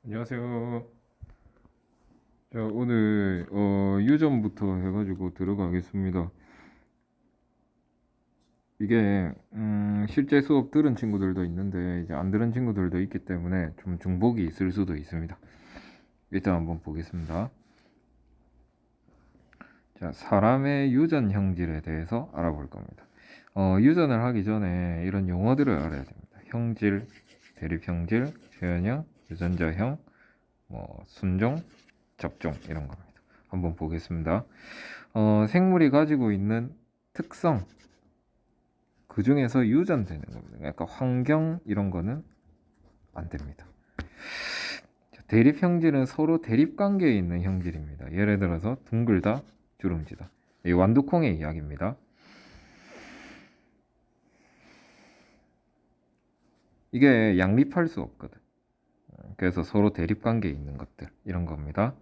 안녕하세요. 자, 오늘 유전부터 해가지고 들어가겠습니다. 이게 실제 수업 들은 친구들도 있는데 이제 안 들은 친구들도 있기 때문에 좀 중복이 있을 수도 있습니다. 일단 한번 보겠습니다. 자, 사람의 유전 형질에 대해서 알아볼 겁니다. 유전을 하기 전에 이런 용어들을 알아야 됩니다. 형질, 대립형질, 표현형, 유전자형, 순종, 접종 이런 겁니다. 한번 보겠습니다. 생물이 가지고 있는 특성, 그 중에서 유전되는 겁니다. 그러니까 환경 이런 거는 안 됩니다. 대립 형질은 서로 대립 관계에 있는 형질입니다. 예를 들어서 둥글다, 주름지다. 이 완두콩의 이야기입니다. 이게 양립할 수 없거든. 그래서 서로 대립 관계에 있는 것들 이런 겁니다.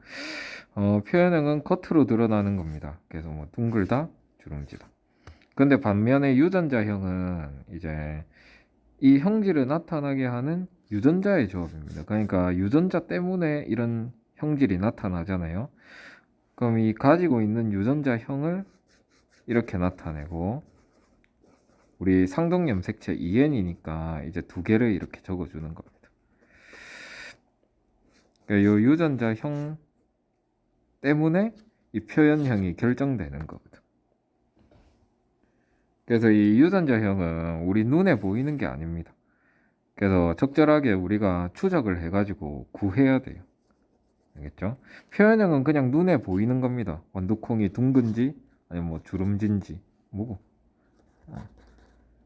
표현형은 겉으로 드러나는 겁니다. 그래서 뭐 둥글다, 주름지다. 근데 반면에 유전자형은 이제 이 형질을 나타나게 하는 유전자의 조합입니다. 그러니까 유전자 때문에 이런 형질이 나타나잖아요. 그럼 이 가지고 있는 유전자형을 이렇게 나타내고 우리 상동염색체 EN이니까 이제 두 개를 이렇게 적어주는 겁니다. 그러니까 이 유전자형 때문에 이 표현형이 결정되는 거거든. 그래서 이 유전자형은 우리 눈에 보이는 게 아닙니다. 그래서 적절하게 우리가 추적을 해가지고 구해야 돼요. 알겠죠? 표현형은 그냥 눈에 보이는 겁니다. 완두콩이 둥근지 아니면 뭐 주름진지 뭐고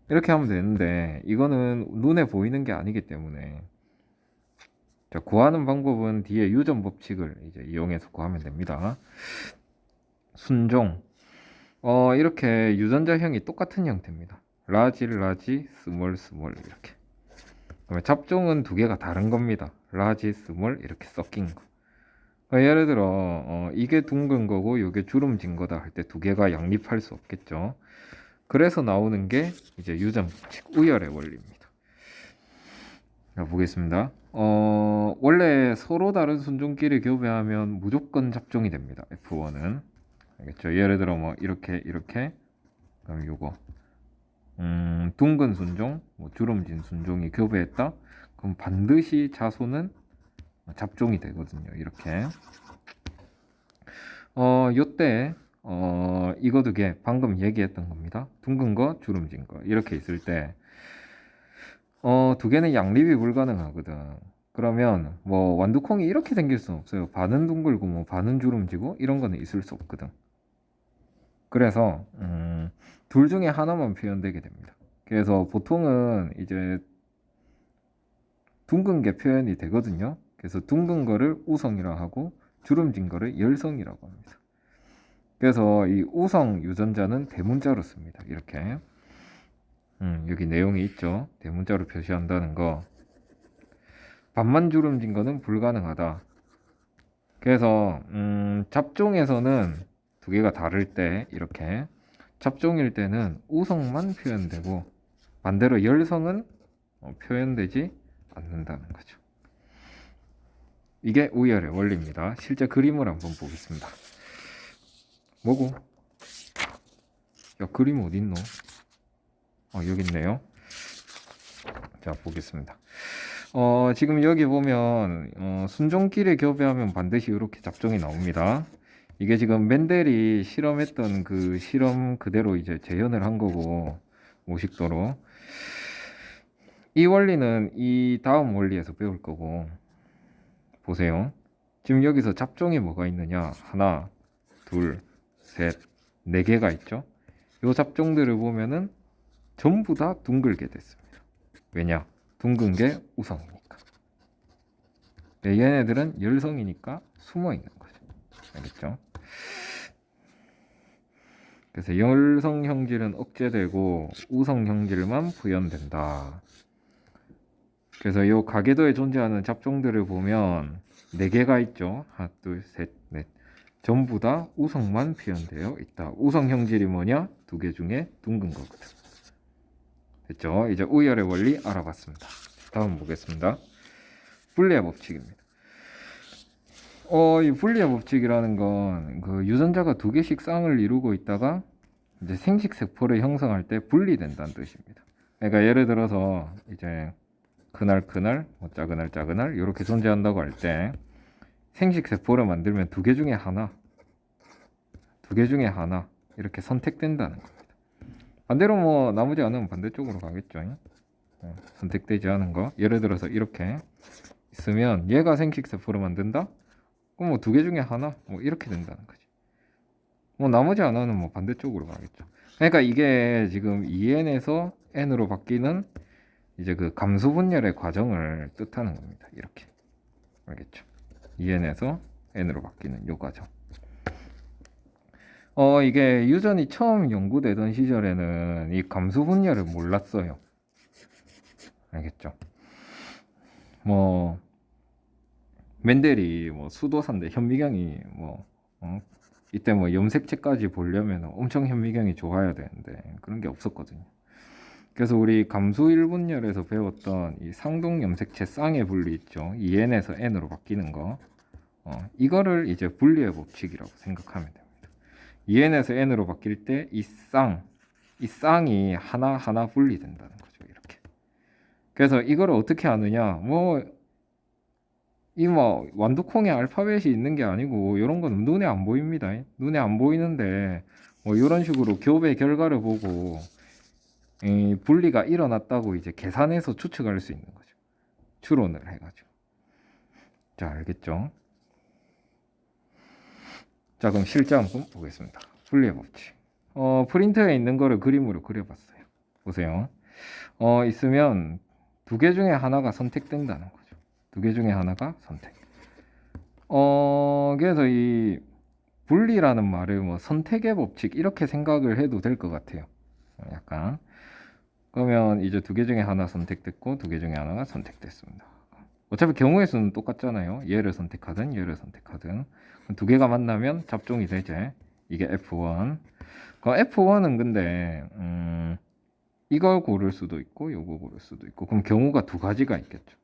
이렇게 하면 되는데 이거는 눈에 보이는 게 아니기 때문에 자, 구하는 방법은 뒤에 유전 법칙을 이제 이용해서 구하면 됩니다. 순종 이렇게 유전자형이 똑같은 형태입니다. 라지 스몰 이렇게. 그러면 잡종은 두 개가 다른 겁니다. 라지 스몰 이렇게 섞인 거. 예를 들어 이게 둥근 거고 이게 주름진 거다 할 때 두 개가 양립할 수 없겠죠. 그래서 나오는 게 이제 유전 법칙 우열의 원리입니다. 자, 보겠습니다. 원래 서로 다른 순종끼리 교배하면 무조건 잡종이 됩니다. F1은 알겠죠? 예를 들어 뭐 이렇게 그럼 요거 둥근 순종, 뭐 주름진 순종이 교배했다. 그럼 반드시 자손은 잡종이 되거든요. 이렇게. 요때 이거 두 개 방금 얘기했던 겁니다. 둥근 거, 주름진 거 이렇게 있을 때 두 개는 양립이 불가능하거든. 그러면 뭐 완두콩이 이렇게 생길 수는 없어요. 반은 둥글고 뭐 반은 주름지고 이런 거는 있을 수 없거든. 그래서 둘 중에 하나만 표현되게 됩니다. 그래서 보통은 이제 둥근 게 표현이 되거든요. 그래서 둥근 거를 우성이라 하고 주름진 거를 열성이라고 합니다. 그래서 이 우성 유전자는 대문자로 씁니다. 이렇게. 여기 내용이 있죠. 대문자로 표시한다는 거. 반만 주름진 거는 불가능하다. 그래서 잡종에서는 두 개가 다를 때 이렇게 잡종일 때는 우성만 표현되고 반대로 열성은 표현되지 않는다는 거죠. 이게 우열의 원리입니다. 실제 그림을 한번 보겠습니다. 뭐고? 야, 그림 어디 있노? 여기 있네요. 자, 보겠습니다. 지금 여기 보면 순종끼리 교배하면 반드시 이렇게 잡종이 나옵니다. 이게 지금 멘델이 실험했던 그 실험 그대로 이제 재현을 한 거고 모식도로 이 원리는 이 다음 원리에서 배울 거고 보세요. 지금 여기서 잡종이 뭐가 있느냐? 하나, 둘, 셋, 네 개가 있죠. 이 잡종들을 보면은 전부 다 둥글게 됐습니다. 왜냐? 둥근 게 우성이니까. 얘네들은 열성이니까 숨어 있는 거죠. 알겠죠? 그래서 열성 형질은 억제되고 우성 형질만 부연된다. 그래서 이 가계도에 존재하는 잡종들을 보면 네 개가 있죠. 하나, 둘, 셋, 넷. 전부 다 우성만 표현되어 있다. 우성 형질이 뭐냐? 두 개 중에 둥근 거거든. 됐죠? 이제 우열의 원리 알아봤습니다. 다음 보겠습니다. 분리의 법칙입니다. 이 분리의 법칙이라는 건 그 유전자가 두 개씩 쌍을 이루고 있다가 이제 생식 세포를 형성할 때 분리된다는 뜻입니다. 그러니까 예를 들어서 이제 그날 뭐 짜그날 이렇게 존재한다고 할 때 생식 세포를 만들면 두 개 중에 하나 이렇게 선택된다는 겁니다. 반대로 뭐 나머지 하나는 반대쪽으로 가겠죠. 선택되지 않은 거. 예를 들어서 이렇게 있으면 얘가 생식 세포를 만든다? 그럼 뭐 두 개 중에 하나? 뭐 이렇게 된다는 거지. 뭐 나머지 하나는 뭐 반대쪽으로 가겠죠. 그러니까 이게 지금 2n에서 n으로 바뀌는 이제 그 감수 분열의 과정을 뜻하는 겁니다. 이렇게. 알겠죠? 2n에서 n으로 바뀌는 요 과정. 이게 유전이 처음 연구되던 시절에는 이 감수 분열을 몰랐어요. 알겠죠? 뭐 멘델이 뭐 수도사인데 현미경이 이때 뭐 염색체까지 보려면 엄청 현미경이 좋아야 되는데 그런 게 없었거든요. 그래서 우리 감수 1분열에서 배웠던 이 상동 염색체 쌍의 분리 있죠. 2n에서 n으로 바뀌는 거. 이거를 이제 분리의 법칙이라고 생각하면 됩니다. 2n에서 n으로 바뀔 때 이 쌍이 하나하나 분리된다는 거죠. 이렇게. 그래서 이거를 어떻게 아느냐? 완두콩에 알파벳이 있는 게 아니고 이런 건 눈에 안 보입니다. 눈에 안 보이는데 뭐 이런 식으로 교배 결과를 보고 분리가 일어났다고 이제 계산해서 추측할 수 있는 거죠. 추론을 해가지고. 자, 알겠죠? 자, 그럼 실제 한번 보겠습니다. 분리의 법칙. 프린터에 있는 거를 그림으로 그려봤어요. 보세요. 있으면 두 개 중에 하나가 선택된다는 거죠. 두 개 중에 하나가 선택. 그래서 이 분리라는 말을 뭐 선택의 법칙 이렇게 생각을 해도 될 것 같아요. 약간. 그러면 이제 두 개 중에 하나 선택됐고 두 개 중에 하나가 선택됐습니다. 어차피 경우의 수는 똑같잖아요. 얘를 선택하든 얘를 선택하든 두 개가 만나면 잡종이 되지. 이게 F1. 그 F1은 근데 이걸 고를 수도 있고 요거 고를 수도 있고 그럼 경우가 두 가지가 있겠죠.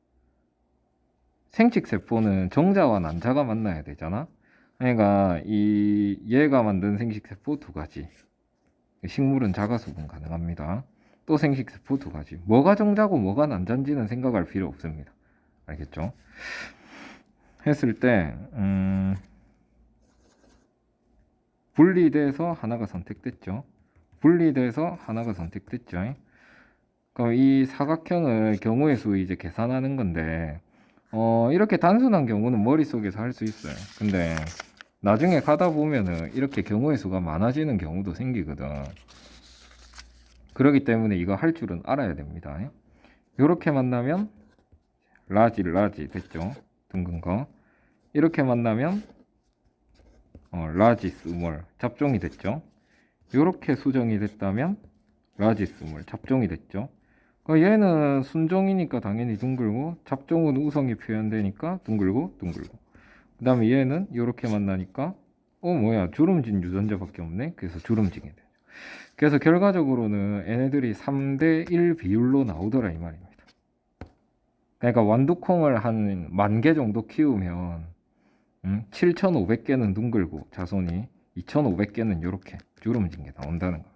생식 세포는 정자와 난자가 만나야 되잖아. 그러니까 얘가 만든 생식 세포 두 가지. 식물은 자가수분 가능합니다. 또 생식 세포 두 가지. 뭐가 정자고 뭐가 난자인지는 생각할 필요 없습니다. 알겠죠? 했을 때 분리돼서 하나가 선택됐죠. 분리돼서 하나가 선택됐죠. 그럼 이 사각형을 경우의 수 이제 계산하는 건데 이렇게 단순한 경우는 머릿속에서 할 수 있어요. 근데 나중에 가다 보면은 이렇게 경우의 수가 많아지는 경우도 생기거든. 그렇기 때문에 이거 할 줄은 알아야 됩니다. 이렇게 만나면 라지 됐죠. 둥근 거. 이렇게 만나면 라지 스몰 잡종이 됐죠. 이렇게 수정이 됐다면 라지 스몰 잡종이 됐죠. 얘는 순종이니까 당연히 둥글고 잡종은 우성이 표현되니까 둥글고 그 다음에 얘는 이렇게 만나니까 뭐야 주름진 유전자밖에 없네. 그래서 주름진이 돼요. 그래서 결과적으로는 얘네들이 3대1 비율로 나오더라 이 말입니다. 그러니까 완두콩을 한 10,000개 정도 키우면 7,500개는 둥글고 자손이 2,500개는 이렇게 주름진 게 나온다는 겁니다.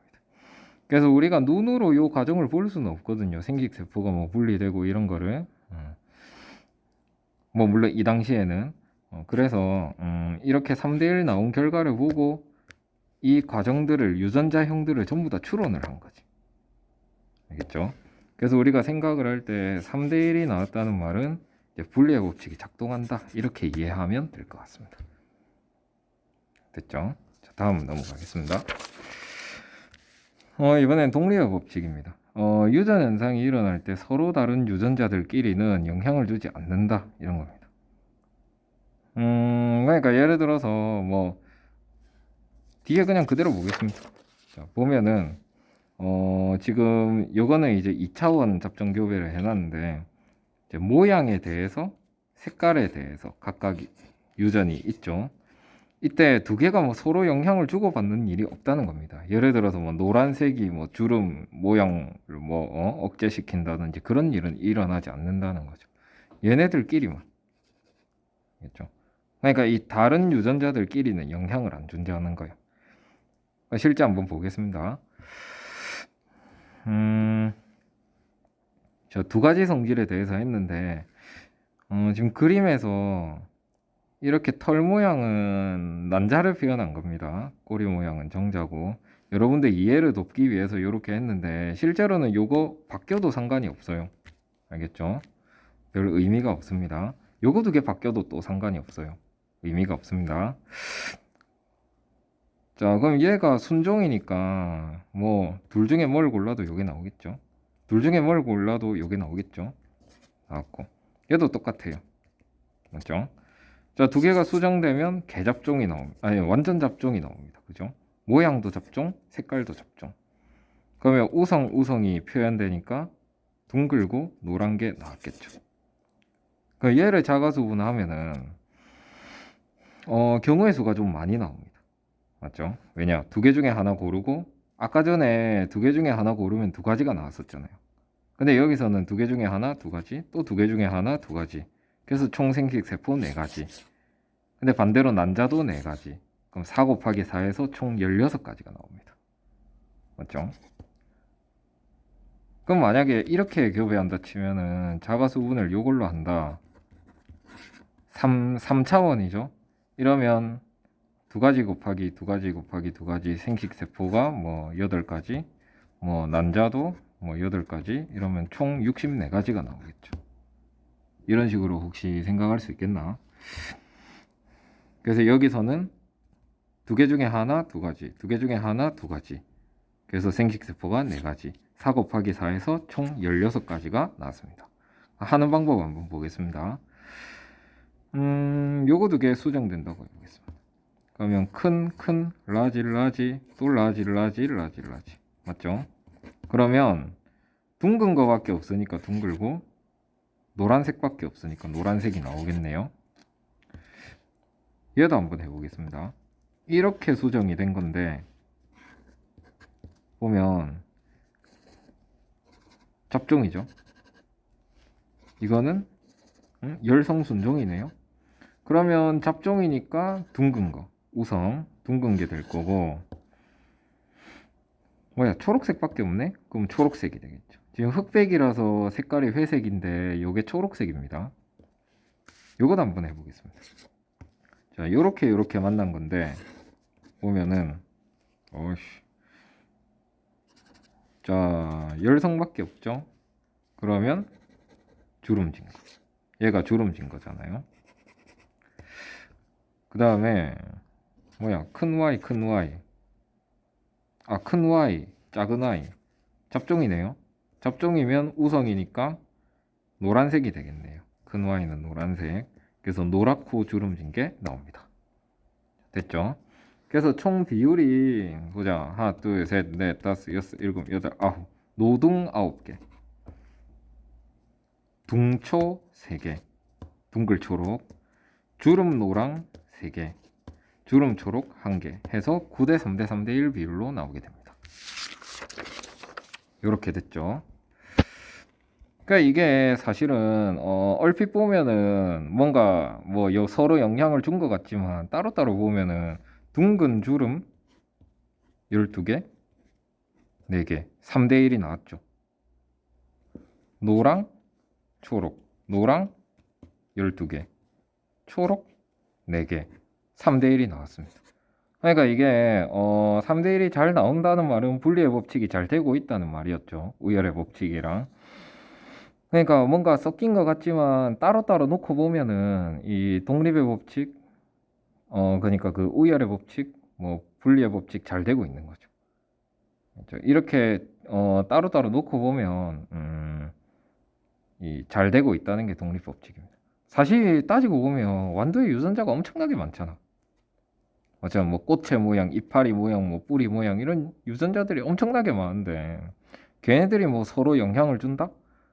그래서 우리가 눈으로 이 과정을 볼 수는 없거든요. 생식세포가 뭐 분리되고 이런 거를 뭐 물론 이 당시에는 그래서 이렇게 3대1 나온 결과를 보고 이 과정들을 유전자형들을 전부 다 추론을 한 거지. 알겠죠? 그래서 우리가 생각을 할 때 3대1이 나왔다는 말은 이제 분리의 법칙이 작동한다 이렇게 이해하면 될 것 같습니다. 됐죠? 자, 다음 넘어가겠습니다. 이번엔 동리의 법칙입니다. 유전 현상이 일어날 때 서로 다른 유전자들끼리는 영향을 주지 않는다 이런 겁니다. 그러니까 예를 들어서 뭐 뒤에 그냥 그대로 보겠습니다. 자, 보면은 지금 요거는 이제 2차원 잡종 교배를 해놨는데 이제 모양에 대해서 색깔에 대해서 각각 유전이 있죠. 이때 두 개가 뭐 서로 영향을 주고받는 일이 없다는 겁니다. 예를 들어서 뭐 노란색이 뭐 주름 모양을 뭐 억제시킨다든지 그런 일은 일어나지 않는다는 거죠. 얘네들끼리만. 그렇죠? 그러니까 이 다른 유전자들끼리는 영향을 안 존재하는 거예요. 실제 한번 보겠습니다. 저 두 가지 성질에 대해서 했는데 지금 그림에서 이렇게 털 모양은 난자를 표현한 겁니다. 꼬리 모양은 정자고 여러분들 이해를 돕기 위해서 이렇게 했는데 실제로는 요거 바뀌어도 상관이 없어요. 알겠죠? 별 의미가 없습니다. 요거 두 개 바뀌어도 또 상관이 없어요. 의미가 없습니다. 자, 그럼 얘가 순종이니까 뭐 둘 중에 뭘 골라도 요게 나오겠죠. 둘 중에 뭘 골라도 요게 나오겠죠. 나왔고 얘도 똑같아요. 맞죠? 자, 두 개가 수정되면 개잡종이 나옵니다. 아니, 완전 잡종이 나옵니다. 그죠? 모양도 잡종, 색깔도 잡종. 그러면 우성이 표현되니까 둥글고 노란 게 나왔겠죠. 그 얘를 자가수분하면은 경우의 수가 좀 많이 나옵니다. 맞죠? 왜냐? 두 개 중에 하나 고르고 아까 전에 두 개 중에 하나 고르면 두 가지가 나왔었잖아요. 근데 여기서는 두 개 중에 하나, 두 가지, 또 두 개 중에 하나, 두 가지. 그래서 총 생식 세포 네 가지. 근데 반대로 난자도 네 가지. 그럼 4 곱하기 4에서 총 16가지가 나옵니다. 맞죠? 그럼 만약에 이렇게 교배한다 치면은 자가수분을 요걸로 한다. 3차원이죠. 이러면 두 가지 곱하기 두 가지 곱하기 두 가지 생식세포가 뭐 8가지, 뭐 난자도 뭐 8가지, 이러면 총 64가지가 나오겠죠. 이런 식으로 혹시 생각할 수 있겠나? 그래서 여기서는 두 개 중에 하나, 두 가지, 두 개 중에 하나, 두 가지. 그래서 생식세포가 4가지. 4 곱하기 4에서 총 16가지가 나왔습니다. 하는 방법 한번 보겠습니다. 요거 두 개 수정된다고 해보겠습니다. 그러면 큰, 라지, 또 라지. 맞죠? 그러면 둥근 거밖에 없으니까 둥글고 노란색밖에 없으니까 노란색이 나오겠네요. 얘도 한번 해보겠습니다. 이렇게 수정이 된 건데 보면 잡종이죠. 이거는 열성순종이네요. 그러면 잡종이니까 둥근 거, 우성 둥근 게 될 거고, 뭐야, 초록색밖에 없네? 그럼 초록색이 되겠죠. 지금 흑백이라서 색깔이 회색인데 요게 초록색입니다. 요것도 한번 해보겠습니다. 자, 요렇게 만난 건데 보면은 자, 열성밖에 없죠. 그러면 주름진 거. 얘가 주름진 거잖아요. 그 다음에 뭐야, 큰 Y, 큰 Y, 작은 Y. 잡종이네요. 잡종이면 우성이니까 노란색이 되겠네요. 큰 Y는 노란색. 그래서 노랗고 주름진 게 나옵니다. 됐죠? 그래서 총 비율이 보자. 하나, 둘, 셋, 넷, 다섯, 여섯, 일곱, 여덟, 아홉. 노둥 9개. 둥초 3개. 둥글초록. 주름 노랑 3개. 주름 초록 1개 해서 9대 3대 3대 1 비율로 나오게 됩니다. 이렇게 됐죠. 그러니까 이게 사실은 얼핏 보면은 뭔가 뭐 서로 영향을 준 것 같지만 따로따로 보면은 둥근 주름 12개, 4개, 3대 1이 나왔죠. 노랑, 초록, 노랑 12개, 초록 4개, 3대 1이 나왔습니다. 그러니까 이게 3대 1이 잘 나온다는 말은 분리의 법칙이 잘 되고 있다는 말이었죠. 우열의 법칙이랑. 그러니까 뭔가 섞인 것 같지만 따로따로 놓고 보면은 이 독립의 법칙, 그러니까 그 우열의 법칙, 뭐 분리의 법칙 잘 되고 있는 거죠. 그렇죠? 이렇게 따로따로 놓고 보면 잘 되고 있다는 게 독립 법칙입니다. 사실 따지고 보면 완도의 유전자가 엄청나게 많잖아. 어쩌면 뭐 꽃의 모양, 이파리 모양, 뭐 뿌리 모양 이런 유전자들이 엄청나게 많은데 걔네들이 뭐 서로 영향을 준다?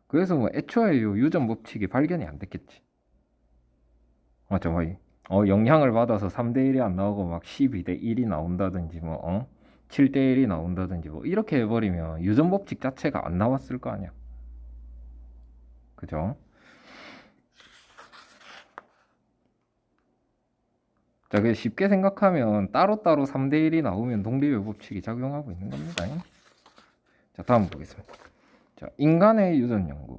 그래서 뭐 애초에 유전 법칙이 발견이 안 됐겠지. 맞죠? 영향을 받아서 3대 1이 안 나오고 막 12대 1이 나온다든지 뭐 7대 1이 나온다든지 뭐 이렇게 해버리면 유전 법칙 자체가 안 나왔을 거 아니야. 그죠? 자, 그 쉽게 생각하면 따로따로 3대 1이 나오면 독립의 법칙이 작용하고 있는 겁니다. 자, 다음 보겠습니다. 자, 인간의 유전 연구.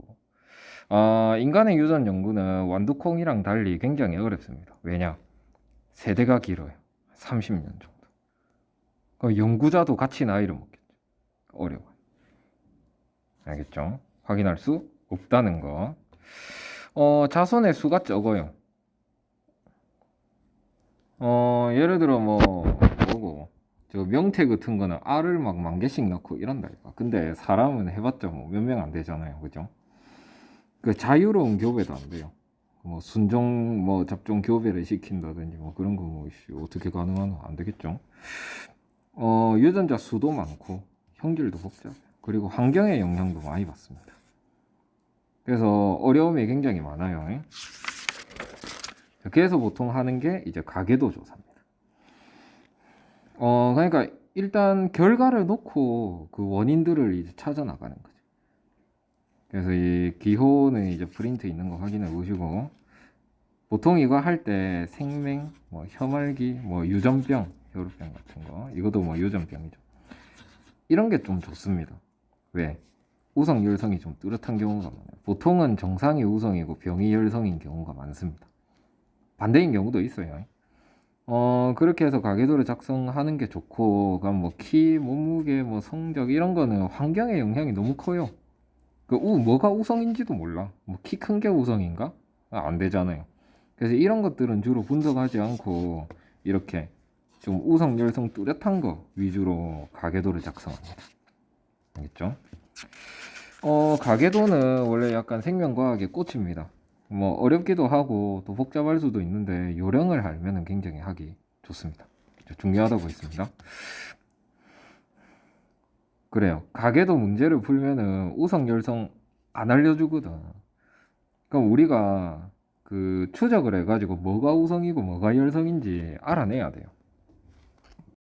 인간의 유전 연구는 완두콩이랑 달리 굉장히 어렵습니다. 왜냐? 세대가 길어요. 30년 정도. 그 연구자도 같이 나이를 먹겠죠. 어려워요. 알겠죠? 확인할 수 없다는 거. 자손의 수가 적어요. 예를 들어 뭐고 저 명태 같은 거는 알을 막 10,000개씩 넣고 이런다 이거. 근데 사람은 해봤자 뭐 몇 명 안 되잖아요, 그죠? 그 자유로운 교배도 안 돼요. 뭐 순종 뭐 잡종 교배를 시킨다든지 뭐 그런 거 뭐 어떻게 가능하나 안 되겠죠? 유전자 수도 많고 형질도 복잡해요. 그리고 환경의 영향도 많이 받습니다. 그래서 어려움이 굉장히 많아요. 그래서 보통 하는 게 이제 가계도 조사입니다. 그러니까 일단 결과를 놓고 그 원인들을 이제 찾아 나가는 거죠. 그래서 이 기호는 이제 프린트 있는 거 확인해 보시고, 보통 이거 할 때 생맹, 뭐 혐알기, 뭐 유전병, 혈우병 같은 거, 이것도 뭐 유전병이죠. 이런 게 좀 좋습니다. 왜? 우성 열성이 좀 뚜렷한 경우가 많아요. 보통은 정상이 우성이고 병이 열성인 경우가 많습니다. 반대인 경우도 있어요. 그렇게 해서 가계도를 작성하는 게 좋고, 그럼 뭐 키, 몸무게, 뭐 성적 이런 거는 환경의 영향이 너무 커요. 뭐가 우성인지도 몰라. 뭐 키 큰 게 우성인가? 안 되잖아요. 그래서 이런 것들은 주로 분석하지 않고 이렇게 좀 우성, 열성 뚜렷한 거 위주로 가계도를 작성합니다. 알겠죠? 가계도는 원래 약간 생명과학의 꽃입니다. 뭐 어렵기도 하고 또 복잡할 수도 있는데 요령을 알면 굉장히 하기 좋습니다. 중요하다고 했습니다. 그래요. 가계도 문제를 풀면은 우성, 열성 안 알려주거든. 그럼 우리가 그 추적을 해가지고 뭐가 우성이고 뭐가 열성인지 알아내야 돼요.